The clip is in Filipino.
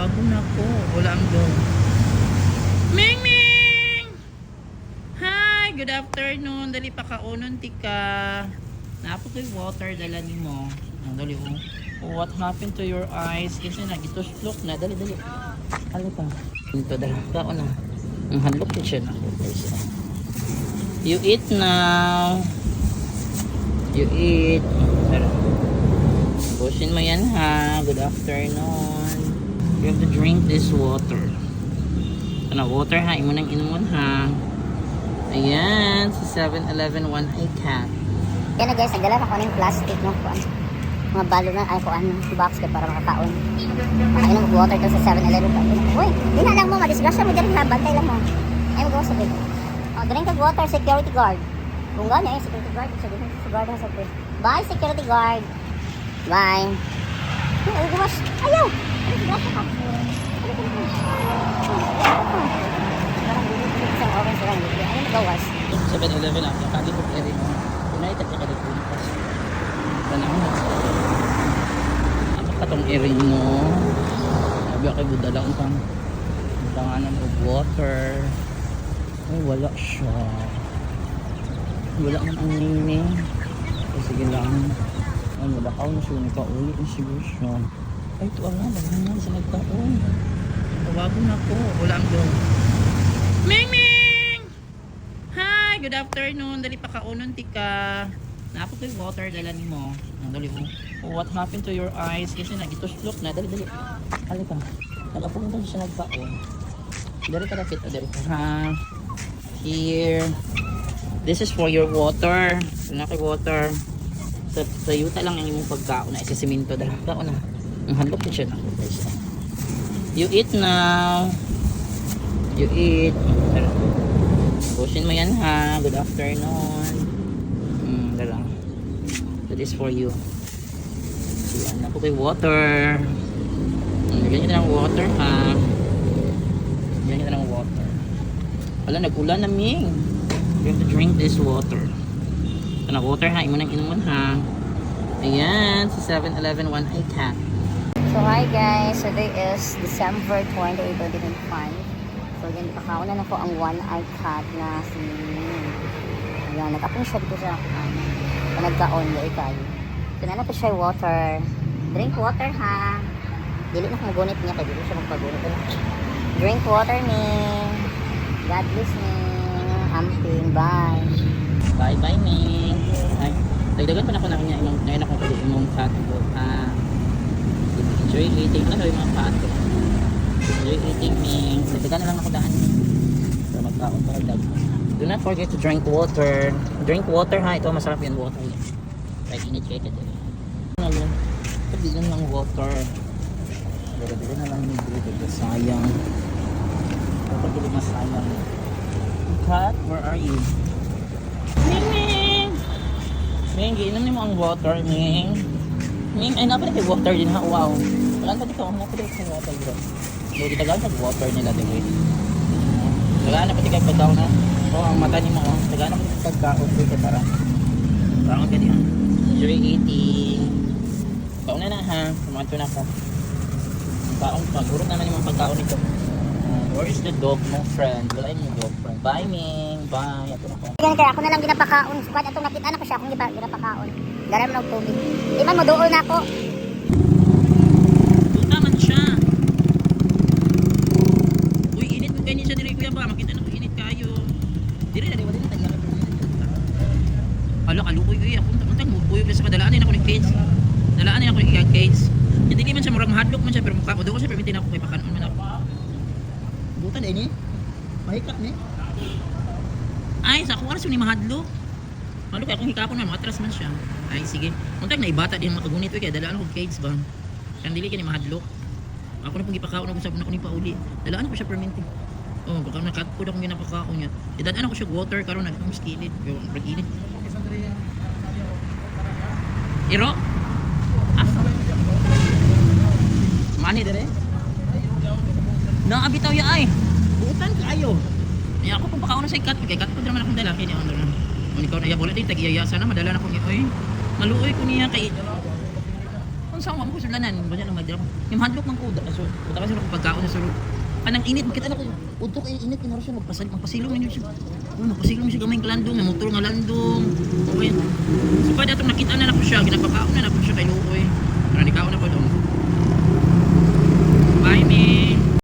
Bago na ko. Wala ang go. Ming Ming! Hi! Good afternoon. Dali pa kaunon tika. Napo ko'y water dala ni mo. Ang dali mo. Oh, what happened to your eyes? Kasi nagituslok na. Dali, dali. Ano pa? Ito, dali. Kao na. Ang handlok ko siya na. You eat now. You eat. Busin mo yan ha. Good afternoon. You have to drink this water. Ito na water ha. Imo nang inuman ha. Ayan. Sa 7-Eleven one eye cat. Yan na guys, nagdala na ko ng plastic no? Mga balo na, ay kuan box kaya para makakaon. Ay nang water to sa 7-Eleven. Uy, di na lang mo, madisgrasya mo dyan ha. Bantay lang mo. Ay magawa sa bed. Oh, drink of water, security guard. Kung gano'n eh, security guard. Sa guard na sa bed. Bye, security guard. Bye. Ay, gawas. Ayaw! Ay, gawas ka. Isang orange lang. Ano magawas? 7-Eleven ako. Kagi ko eri mo. United ka dito. Tanaw mo. Ano ka tong eri mo? Sabi ako buda lang kang tanganan of water. Ay, wala siya. Wala man ang nini. Ay, sige lang. Ay, wala ka na siya. Nagkaulit na siguro siya. Ay, ito ang nga. Naghangan sa nagkaon. Bago na ko. Wala ang go. Ming Ming! Hi! Good afternoon. Dali pa kaunon tika. Napo ko'y water dala ni mo. Ang dali mo. Oh, what happened to your eyes? Kasi nagituslok na. Dali, dali. Dali ka. Nagapunta siya nagkaon. Dari ka dapit. Dari ka. Ha? Here. This is for your water. Wala kay water. Sa yuta lang ang imong pagkaon na isa siminto dahil kaon na. Ang handlok ko siya na. You eat now. You eat. Busin mo yan ha. Good afternoon. Dala. That is for you. So yan na po kay water. Bigyan kita ng water ha. Bigyan kita ng water. Wala, nag-ulan na Ming. You have to drink this water. Ito na water ha. Imo nang inuman ha. Ayan. Sa 7-Eleven one eye cat. So hi guys, today is December 28, 2025. So yan, pakaunan na ko ang one eye cat na si... Ayan, nag-apong siya dito sa nagkaon, yung ikay. Pinala pa siya water. Drink water ha. Dili na kung magunit niya, kaya dili siya magpagunit. Drink water me. God bless me. Amping, bye. Bye bye Ming. Ay, dagdagan pa na ko na kanya ngayon ako pwede imong cat ko ha. Enjoy eating. Ano yung mga pato? Enjoy eating Ming. Dagdagan na lang ako daan Ming. Para magkaon pa dag. Do not forget to drink water. Drink water ha. Ito masarap yung water yan. Like initiated eh. Ano? Pagdigan ng water. Dagdagan na lang yung dito. Sayang. Pagdigan masayang. Cat, where are you? Ming Ming! Ming, giinom niyo mo ang water Ming. Ming, ay napalit yung water din ha. Wow. Wala pa dito. Napalit yung water bro. So, ditagal nag-water nila din eh. Wala na pati kayo pagkaw na. Oh, ang mata niyo mo. Wala na pati pagkaw dito para. Parang ka diyan. Enjoy eating. Kauna na ha. Kumanto na ako. Kaon pa. Gurot naman yung pagkaon nito. Where is the dog mo friend? Wala yung dog friend. Bye Ming. Bye. Ato na ko. Yan kaya ako na lang ginapakaon. Squad, atong nakita na ko siya akong ginapakaon. Garam na og tubig. Di man mo duol na ako. Puta man siya. Uy, init mo ganyan siya diri kuya ba? Makita na ko init kayo. Diri na wala na tagya. Alo kalukoy uy ako untang mubuyo sa kadalaan ako ni kids. Dalaan ako ni kids. Hindi man siya murag hadlock man siya pero mukha ko daw siya permitin ako kay pakanon man ako. Butan ini. Mahikap ni. Ay, sa ako oras ni mahadlok. Malo kay akong hikapon man matras man siya. Ay sige. Untag na ibata din makagunit uy kay dalaan ako kids ba. Kang dili kay ni mahadlok. Ako na pong ipakaon ako sa ko ni pauli. Dalaan ako siya permitin. Oh, baka nakatpod akong ginapakaon niya. Idadaan ako siya water karon nagkong skillet. Yung init. Iro? Mani dere? Naabitaw ya ay. Buutan kayo. Ay ako kung pakaon sa ikat, kay kat ko naman akong dala kay ni Andro. Ikaw na ya wala din tag-iya sana madala na ko ni oy. Maluoy ko niya kay ang sawa mo sulanan, banya lang magdala ko. Yung handlock man ko, so puta kasi ako pagkaon sa sulod. Kanang init, makita na ko. Udto kay init kinaro siya magpasilong niyo siya. Magpasilong siya gamay landong, nga motor nga landong. Okay. So pwede atong nakita na ko siya, ginapakaon na ko siya.